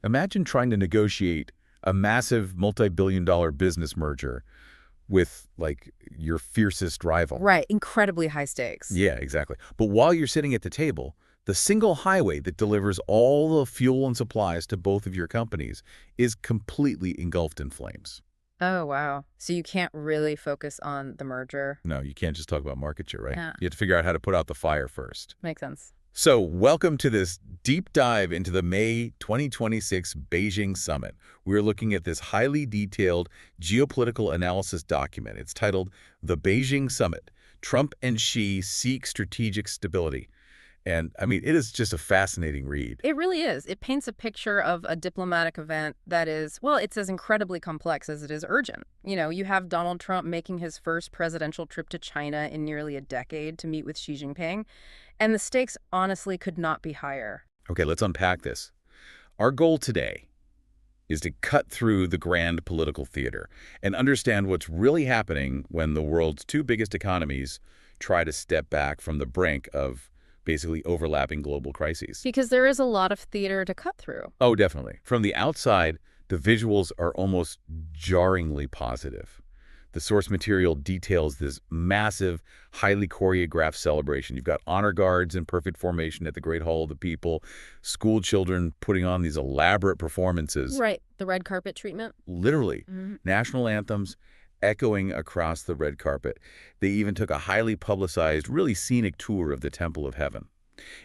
Imagine trying to negotiate a massive multi-billion-dollar business merger with, like, your fiercest rival. Right, incredibly high stakes. Yeah, exactly. But while you're sitting at the table, the single highway that delivers all the fuel and supplies to both of your companies is completely engulfed in flames. Oh, wow. So you can't really focus on the merger. No, you can't just talk about market share, right? Yeah, You have to figure out how to put out the fire first. makes sense. So welcome to this deep dive into the May 2026 Beijing Summit. We're looking at this highly detailed geopolitical analysis document. It's titled The Beijing Summit, Trump and Xi Seek Strategic Stability. And, I mean, it is just a fascinating read. It really is. It paints a picture of a diplomatic event that is, well, it's as incredibly complex as it is urgent. You have Donald Trump making his first presidential trip to China in nearly a decade to meet with Xi Jinping, and the stakes honestly could not be higher. Okay, let's unpack this. Our goal today is to cut through the grand political theater and understand what's really happening when the world's two biggest economies try to step back from the brink of basically overlapping global crises. Because there is a lot of theater to cut through. Oh, definitely. From the outside, the visuals are almost jarringly positive. The source material details this massive, highly choreographed celebration. You've got honor guards in perfect formation at the Great Hall of the People, school children putting on these elaborate performances. Right, the red carpet treatment. Literally, national anthems echoing across the red carpet. They even took a highly publicized, really scenic tour of the Temple of Heaven.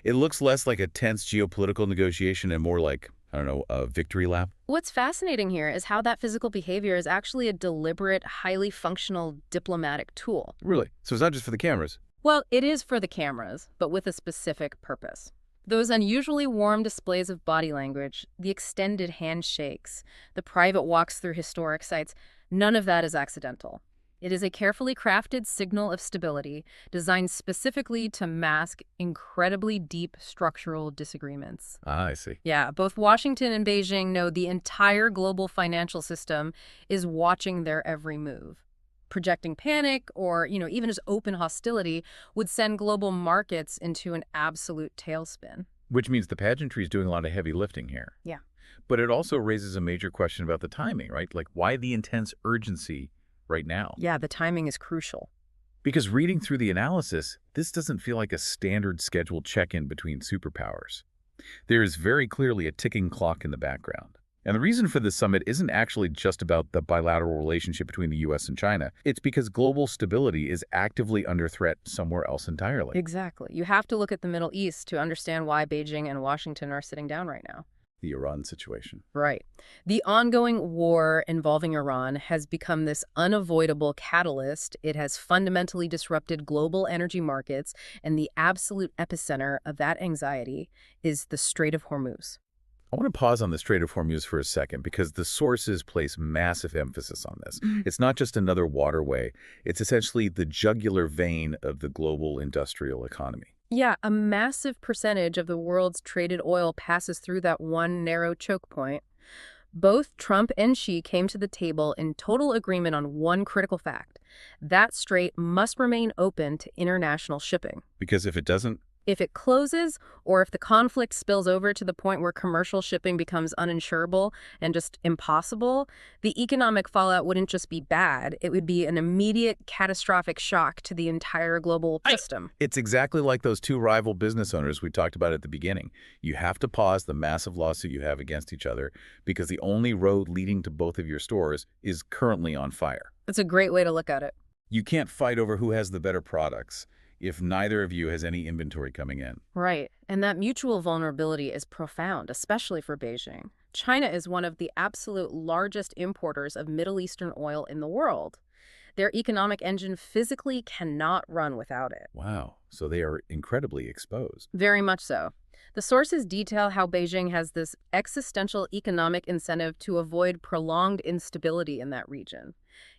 It looks less like a tense geopolitical negotiation and more like, I don't know, a victory lap. What's fascinating here is how that physical behavior is actually a deliberate, highly functional diplomatic tool. Really? So it's not just for the cameras. Well, it is for the cameras, but with a specific purpose. Those unusually warm displays of body language, the extended handshakes, the private walks through historic sites, none of that is accidental. It is a carefully crafted signal of stability designed specifically to mask incredibly deep structural disagreements. Ah, I see. Yeah, both Washington and Beijing know the entire global financial system is watching their every move. Projecting panic or, even just open hostility would send global markets into an absolute tailspin. Which means the pageantry is doing a lot of heavy lifting here. Yeah. But it also raises a major question about the timing, right? Like, why the intense urgency right now? Yeah, the timing is crucial. Because reading through the analysis, this doesn't feel like a standard scheduled check-in between superpowers. There is very clearly a ticking clock in the background. And the reason for this summit isn't actually just about the bilateral relationship between the U.S. and China. It's because global stability is actively under threat somewhere else entirely. Exactly. You have to look at the Middle East to understand why Beijing and Washington are sitting down right now. The Iran situation. Right. The ongoing war involving Iran has become this unavoidable catalyst. It has fundamentally disrupted global energy markets, and the absolute epicenter of that anxiety is the Strait of Hormuz. I want to pause on the Strait of Hormuz for a second because the sources place massive emphasis on this. It's not just another waterway. It's essentially the jugular vein of the global industrial economy. Yeah, a massive percentage of the world's traded oil passes through that one narrow choke point. Both Trump and Xi came to the table in total agreement on one critical fact. That strait must remain open to international shipping. Because if it doesn't, If it closes, or if the conflict spills over to the point where commercial shipping becomes uninsurable and just impossible, the economic fallout wouldn't just be bad. It would be an immediate, catastrophic shock to the entire global system. it's exactly like those two rival business owners we talked about at the beginning. You have to pause the massive lawsuit you have against each other because the only road leading to both of your stores is currently on fire. That's a great way to look at it. You can't fight over who has the better products if neither of you has any inventory coming in. Right. And that mutual vulnerability is profound, especially for Beijing. China is one of the absolute largest importers of Middle Eastern oil in the world. Their economic engine physically cannot run without it. Wow. So they are incredibly exposed. Very much so. The sources detail how Beijing has this existential economic incentive to avoid prolonged instability in that region.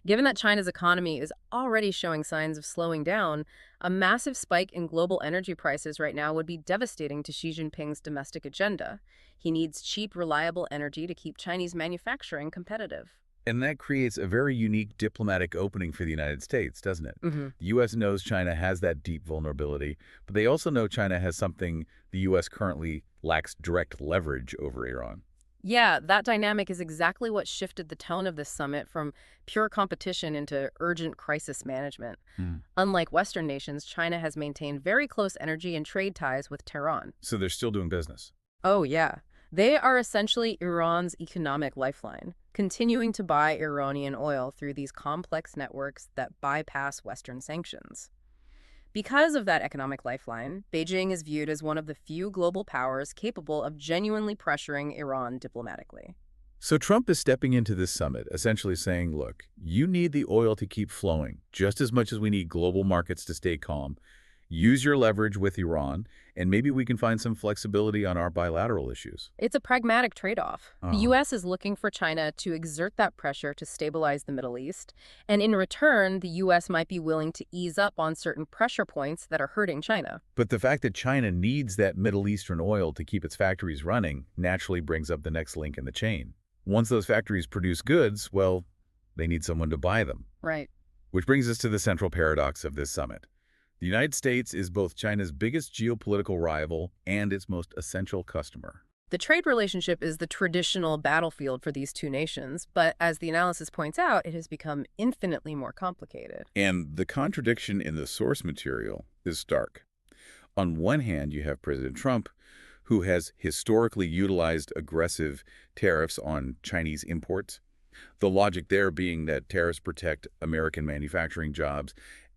Given that China's economy is already showing signs of slowing down, a massive spike in global energy prices right now would be devastating to Xi Jinping's domestic agenda. He needs cheap, reliable energy to keep Chinese manufacturing competitive. And that creates a very unique diplomatic opening for the United States, doesn't it? Mm-hmm. The U.S. knows China has that deep vulnerability, but they also know China has something the U.S. currently lacks: direct leverage over Iran. Yeah, that dynamic is exactly what shifted the tone of this summit from pure competition into urgent crisis management. Hmm. Unlike Western nations, China has maintained very close energy and trade ties with Tehran. So they're still doing business. Oh, yeah. They are essentially Iran's economic lifeline, continuing to buy Iranian oil through these complex networks that bypass Western sanctions. Because of that economic lifeline, Beijing is viewed as one of the few global powers capable of genuinely pressuring Iran diplomatically. So Trump is stepping into this summit, essentially saying, look, you need the oil to keep flowing just as much as we need global markets to stay calm. Use your leverage with Iran, and maybe we can find some flexibility on our bilateral issues. It's a pragmatic trade-off. The Uh-huh. U.S. is looking for China to exert that pressure to stabilize the Middle East, and in return, the U.S. might be willing to ease up on certain pressure points that are hurting China. But the fact that China needs that Middle Eastern oil to keep its factories running naturally brings up the next link in the chain. Once those factories produce goods, well, they need someone to buy them. Right. Which brings us to the central paradox of this summit. The United States is both China's biggest geopolitical rival and its most essential customer. The trade relationship is the traditional battlefield for these two nations, but as the analysis points out, it has become infinitely more complicated. And the contradiction in the source material is stark. On one hand, you have President Trump, who has historically utilized aggressive tariffs on Chinese imports. The logic there being that tariffs protect American manufacturing jobs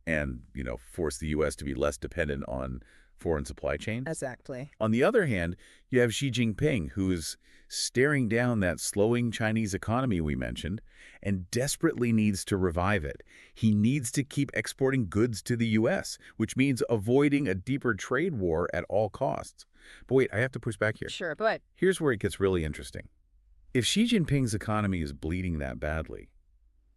and, force the U.S. to be less dependent on foreign supply chains. Exactly. On the other hand, you have Xi Jinping, who is staring down that slowing Chinese economy we mentioned and desperately needs to revive it. He needs to keep exporting goods to the U.S., which means avoiding a deeper trade war at all costs. But wait, I have to push back here. Sure, but Here's where it gets really interesting. If Xi Jinping's economy is bleeding that badly,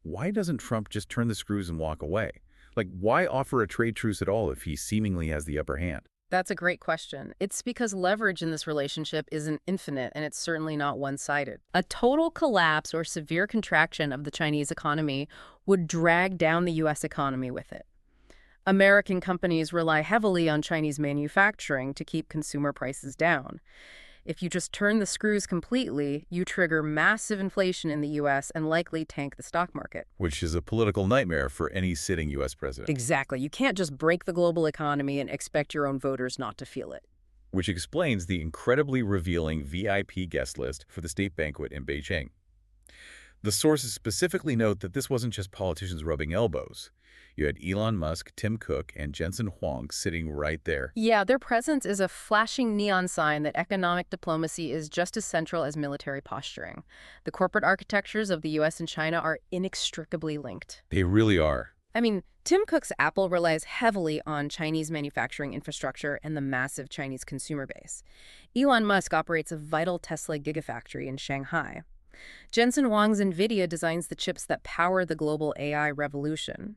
why doesn't Trump just turn the screws and walk away? Like, why offer a trade truce at all if he seemingly has the upper hand? that's a great question. It's because leverage in this relationship isn't infinite, and it's certainly not one-sided. A total collapse or severe contraction of the Chinese economy would drag down the U.S. economy with it. American companies rely heavily on Chinese manufacturing to keep consumer prices down. If you just turn the screws completely, you trigger massive inflation in the U.S. and likely tank the stock market. Which is a political nightmare for any sitting U.S. president. Exactly. You can't just break the global economy and expect your own voters not to feel it. Which explains the incredibly revealing VIP guest list for the state banquet in Beijing. The sources specifically note that this wasn't just politicians rubbing elbows. You had Elon Musk, Tim Cook, and Jensen Huang sitting right there. Yeah, their presence is a flashing neon sign that economic diplomacy is just as central as military posturing. The corporate architectures of the U.S. and China are inextricably linked. They really are. I mean, Tim Cook's Apple relies heavily on Chinese manufacturing infrastructure and the massive Chinese consumer base. Elon Musk operates a vital Tesla gigafactory in Shanghai. Jensen Huang's NVIDIA designs the chips that power the global AI revolution.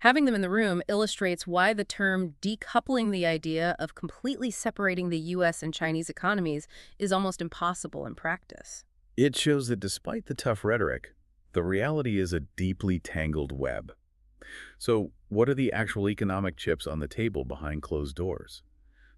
Having them in the room illustrates why the term decoupling the idea of completely separating the U.S. and Chinese economies is almost impossible in practice. It shows that despite the tough rhetoric, the reality is a deeply tangled web. So, what are the actual economic chips on the table behind closed doors?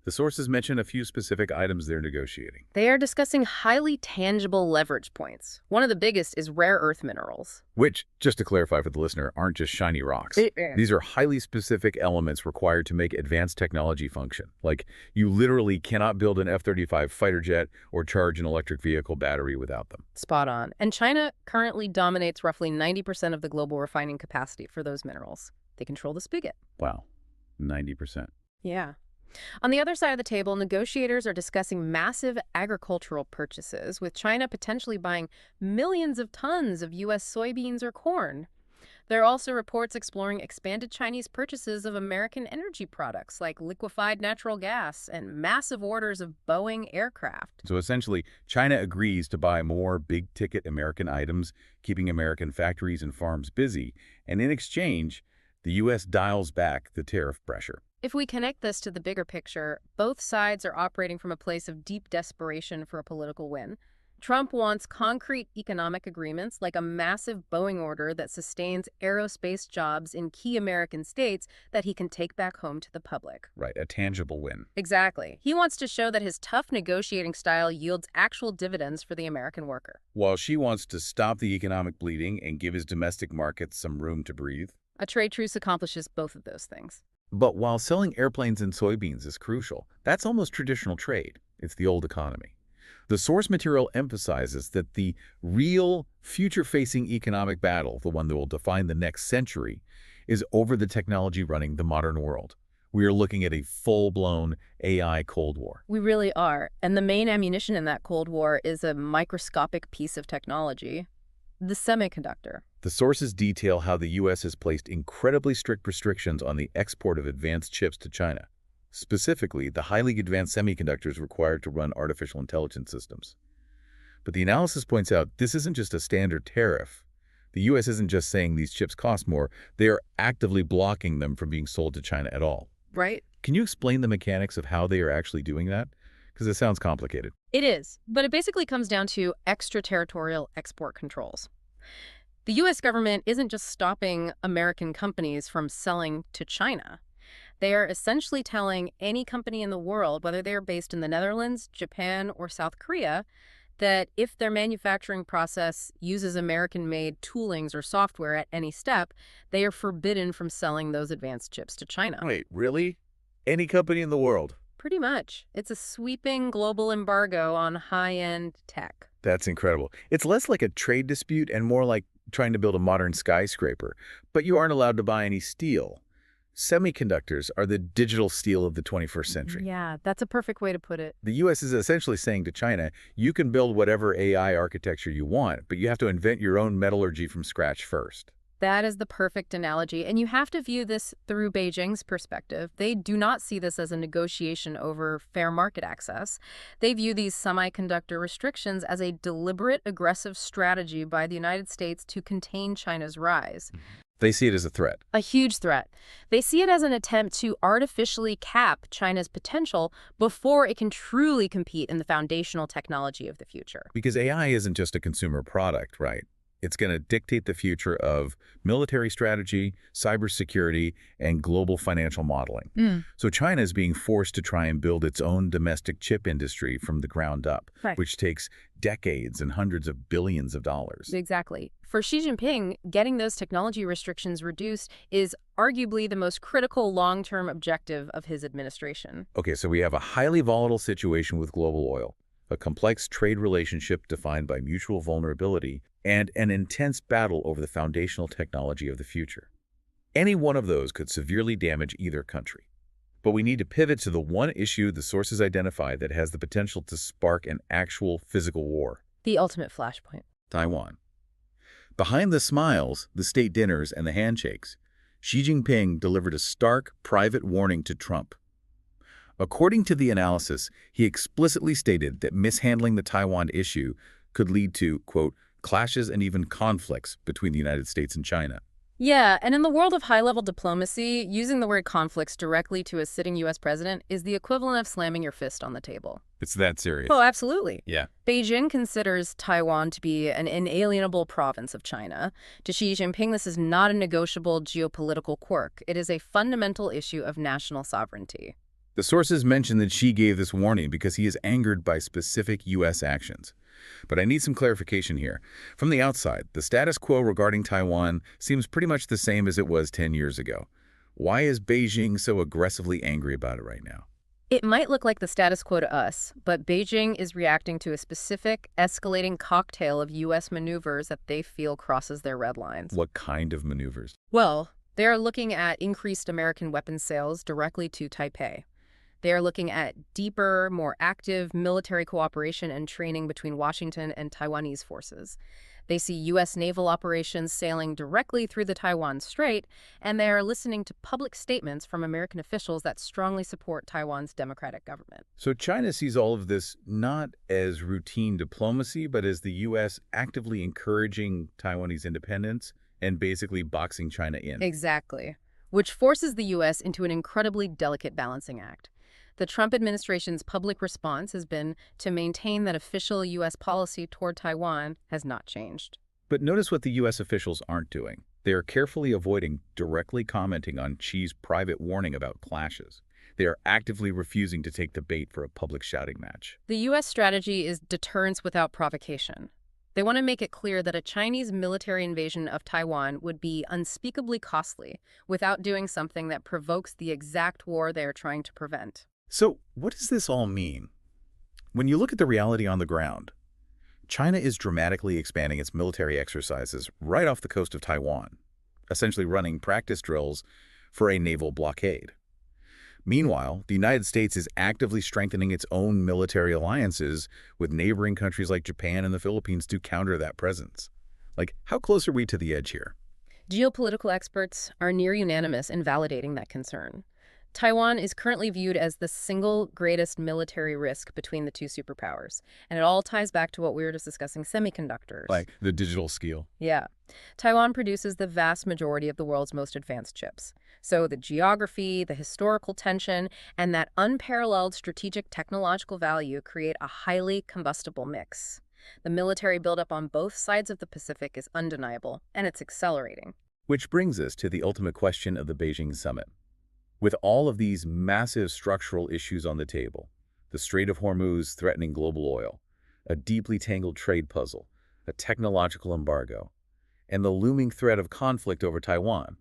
The sources mention a few specific items they're negotiating. They are discussing highly tangible leverage points. One of the biggest is rare earth minerals. Which, just to clarify for the listener, aren't just shiny rocks. These are highly specific elements required to make advanced technology function. Like, you literally cannot build an F-35 fighter jet or charge an electric vehicle battery without them. Spot on. And China currently dominates roughly 90% of the global refining capacity for those minerals. They control the spigot. Wow, 90%. Yeah. On the other side of the table, negotiators are discussing massive agricultural purchases, with China potentially buying millions of tons of U.S. soybeans or corn. There are also reports exploring expanded Chinese purchases of American energy products like liquefied natural gas and massive orders of Boeing aircraft. So essentially, China agrees to buy more big-ticket American items, keeping American factories and farms busy, and in exchange, the U.S. dials back the tariff pressure. If we connect this to the bigger picture, both sides are operating from a place of deep desperation for a political win. Trump wants concrete economic agreements like a massive Boeing order that sustains aerospace jobs in key American states that he can take back home to the public. Right, a tangible win. Exactly. He wants to show that his tough negotiating style yields actual dividends for the American worker. While Xi wants to stop the economic bleeding and give his domestic markets some room to breathe. A trade truce accomplishes both of those things. But while selling airplanes and soybeans is crucial, that's almost traditional trade. It's the old economy. The source material emphasizes that the real future-facing economic battle, the one that will define the next century, is over the technology running the modern world. We are looking at a full-blown AI Cold War. We really are. And the main ammunition in that Cold War is a microscopic piece of technology, the semiconductor. The sources detail how the U.S. has placed incredibly strict restrictions on the export of advanced chips to China, specifically the highly advanced semiconductors required to run artificial intelligence systems. But the analysis points out this isn't just a standard tariff. The U.S. isn't just saying these chips cost more, they are actively blocking them from being sold to China at all. Right? Can you explain the mechanics of how they are actually doing that? Because it sounds complicated. It is, but it basically comes down to extraterritorial export controls. The U.S. government isn't just stopping American companies from selling to China. They are essentially telling any company in the world, whether they are based in the Netherlands, Japan, or South Korea, that if their manufacturing process uses American-made toolings or software at any step, they are forbidden from selling those advanced chips to China. Wait, really? Any company in the world? Pretty much. It's a sweeping global embargo on high-end tech. That's incredible. It's less like a trade dispute and more like trying to build a modern skyscraper. But you aren't allowed to buy any steel. Semiconductors are the digital steel of the 21st century. Yeah, that's a perfect way to put it. The U.S. is essentially saying to China, you can build whatever AI architecture you want, but you have to invent your own metallurgy from scratch first. That is the perfect analogy, and you have to view this through Beijing's perspective. They do not see this as a negotiation over fair market access. They view these semiconductor restrictions as a deliberate, aggressive strategy by the United States to contain China's rise. They see it as a threat. A huge threat. They see it as an attempt to artificially cap China's potential before it can truly compete in the foundational technology of the future. Because AI isn't just a consumer product, right? It's going to dictate the future of military strategy, cybersecurity, and global financial modeling. So China is being forced to try and build its own domestic chip industry from the ground up, Right. which takes decades and hundreds of billions of dollars. Exactly. For Xi Jinping, getting those technology restrictions reduced is arguably the most critical long-term objective of his administration. Okay, so we have a highly volatile situation with global oil, a complex trade relationship defined by mutual vulnerability, and an intense battle over the foundational technology of the future. Any one of those could severely damage either country. But we need to pivot to the one issue the sources identify that has the potential to spark an actual physical war: The ultimate flashpoint. Taiwan. Behind the smiles, the state dinners, and the handshakes, Xi Jinping delivered a stark, private warning to Trump. According to the analysis, he explicitly stated that mishandling the Taiwan issue could lead to, quote, clashes and even conflicts between the United States and China. Yeah, and in the world of high-level diplomacy, using the word conflicts directly to a sitting U.S. president is the equivalent of slamming your fist on the table. It's that serious. Oh, absolutely. Yeah. Beijing considers Taiwan to be an inalienable province of China. To Xi Jinping, this is not a negotiable geopolitical quirk. It is a fundamental issue of national sovereignty. The sources mention that Xi gave this warning because he is angered by specific U.S. actions. But I need some clarification here. From the outside, the status quo regarding Taiwan seems pretty much the same as it was 10 years ago. Why is Beijing so aggressively angry about it right now? It might look like the status quo to us, but Beijing is reacting to a specific, escalating cocktail of U.S. maneuvers that they feel crosses their red lines. What kind of maneuvers? Well, they are looking at increased American weapons sales directly to Taipei. They are looking at deeper, more active military cooperation and training between Washington and Taiwanese forces. They see U.S. naval operations sailing directly through the Taiwan Strait, and they are listening to public statements from American officials that strongly support Taiwan's democratic government. So China sees all of this not as routine diplomacy, but as the U.S. actively encouraging Taiwanese independence and basically boxing China in. Exactly. Which forces the U.S. into an incredibly delicate balancing act. The Trump administration's public response has been to maintain that official U.S. policy toward Taiwan has not changed. But notice what the U.S. officials aren't doing. They are carefully avoiding directly commenting on Xi's private warning about clashes. They are actively refusing to take the bait for a public shouting match. The U.S. strategy is deterrence without provocation. They want to make it clear that a Chinese military invasion of Taiwan would be unspeakably costly without doing something that provokes the exact war they are trying to prevent. So, what does this all mean? When you look at the reality on the ground, China is dramatically expanding its military exercises right off the coast of Taiwan, essentially running practice drills for a naval blockade. Meanwhile, the United States is actively strengthening its own military alliances with neighboring countries like Japan and the Philippines to counter that presence. Like, how close are we to the edge here? Geopolitical experts are near unanimous in validating that concern. Taiwan is currently viewed as the single greatest military risk between the two superpowers, and it all ties back to what we were just discussing, semiconductors. Like the digital skill. Yeah. Taiwan produces the vast majority of the world's most advanced chips. So the geography, the historical tension, and that unparalleled strategic technological value create a highly combustible mix. The military buildup on both sides of the Pacific is undeniable, and it's accelerating. Which brings us to the ultimate question of the Beijing summit. With all of these massive structural issues on the table, the Strait of Hormuz threatening global oil, a deeply tangled trade puzzle, a technological embargo, and the looming threat of conflict over Taiwan,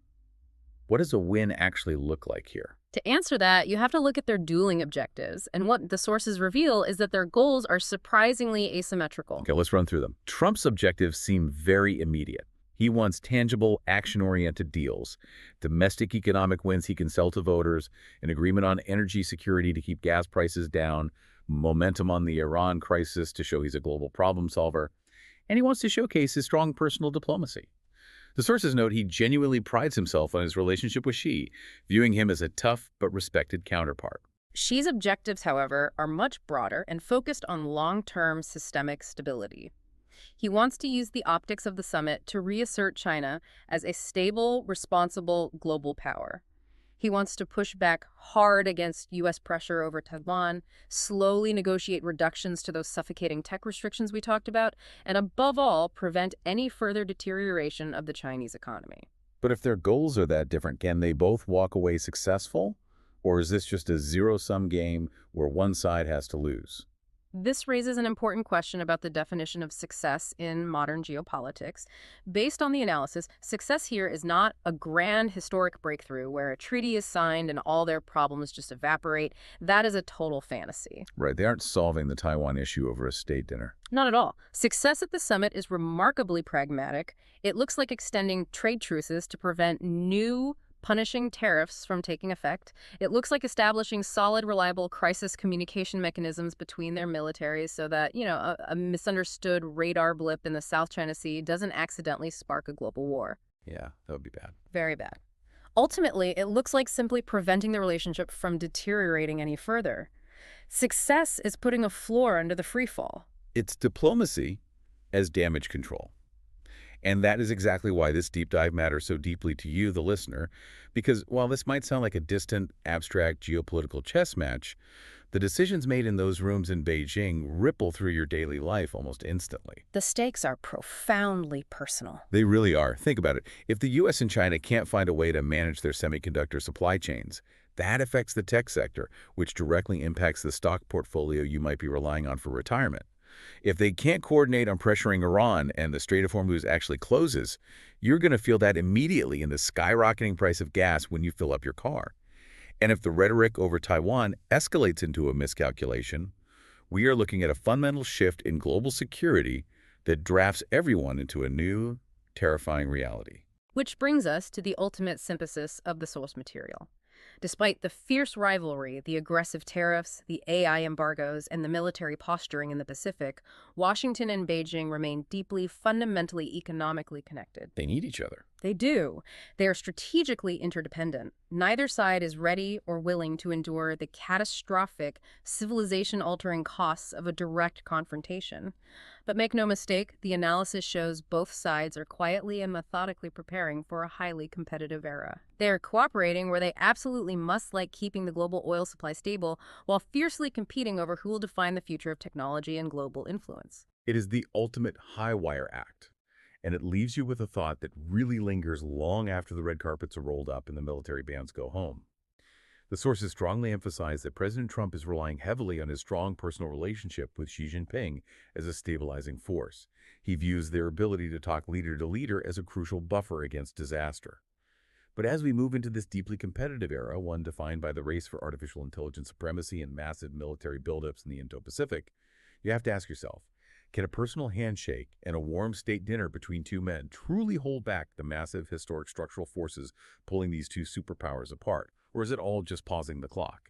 what does a win actually look like here? To answer that, you have to look at their dueling objectives, and what the sources reveal is that their goals are surprisingly asymmetrical. Okay, let's run through them. Trump's objectives seem very immediate. He wants tangible, action-oriented deals, domestic economic wins he can sell to voters, an agreement on energy security to keep gas prices down, momentum on the Iran crisis to show he's a global problem solver, and he wants to showcase his strong personal diplomacy. The sources note he genuinely prides himself on his relationship with Xi, viewing him as a tough but respected counterpart. Xi's objectives, however, are much broader and focused on long-term systemic stability. He wants to use the optics of the summit to reassert China as a stable, responsible global power. He wants to push back hard against U.S. pressure over Taiwan, slowly negotiate reductions to those suffocating tech restrictions we talked about, and above all, prevent any further deterioration of the Chinese economy. But if their goals are that different, can they both walk away successful? Or is this just a zero-sum game where one side has to lose? This raises an important question about the definition of success in modern geopolitics. Based on the analysis, success here is not a grand historic breakthrough where a treaty is signed and all their problems just evaporate. That is a total fantasy. Right, they aren't solving the Taiwan issue over a state dinner. Not at all. Success at the summit is remarkably pragmatic. It looks like extending trade truces to prevent new punishing tariffs from taking effect. It looks like establishing solid, reliable crisis communication mechanisms between their militaries so that, a misunderstood radar blip in the South China Sea doesn't accidentally spark a global war. Yeah, that would be bad. Very bad. Ultimately, it looks like simply preventing the relationship from deteriorating any further. Success is putting a floor under the freefall. It's diplomacy as damage control. And that is exactly why this deep dive matters so deeply to you, the listener, because while this might sound like a distant, abstract geopolitical chess match, the decisions made in those rooms in Beijing ripple through your daily life almost instantly. The stakes are profoundly personal. They really are. Think about it. If the U.S. and China can't find a way to manage their semiconductor supply chains, that affects the tech sector, which directly impacts the stock portfolio you might be relying on for retirement. If they can't coordinate on pressuring Iran and the Strait of Hormuz actually closes, you're going to feel that immediately in the skyrocketing price of gas when you fill up your car. And if the rhetoric over Taiwan escalates into a miscalculation, we are looking at a fundamental shift in global security that drafts everyone into a new, terrifying reality. Which brings us to the ultimate synthesis of the source material. Despite the fierce rivalry, the aggressive tariffs, the AI embargoes, and the military posturing in the Pacific, Washington and Beijing remain deeply, fundamentally economically connected. They need each other. They do. They are strategically interdependent. Neither side is ready or willing to endure the catastrophic, civilization-altering costs of a direct confrontation. But make no mistake, the analysis shows both sides are quietly and methodically preparing for a highly competitive era. They are cooperating where they absolutely must, like keeping the global oil supply stable, while fiercely competing over who will define the future of technology and global influence. It is the ultimate high-wire act, and it leaves you with a thought that really lingers long after the red carpets are rolled up and the military bands go home. The sources strongly emphasize that President Trump is relying heavily on his strong personal relationship with Xi Jinping as a stabilizing force. He views their ability to talk leader to leader as a crucial buffer against disaster. But as we move into this deeply competitive era, one defined by the race for artificial intelligence supremacy and massive military buildups in the Indo-Pacific, you have to ask yourself, can a personal handshake and a warm state dinner between two men truly hold back the massive historic structural forces pulling these two superpowers apart? Or is it all just pausing the clock?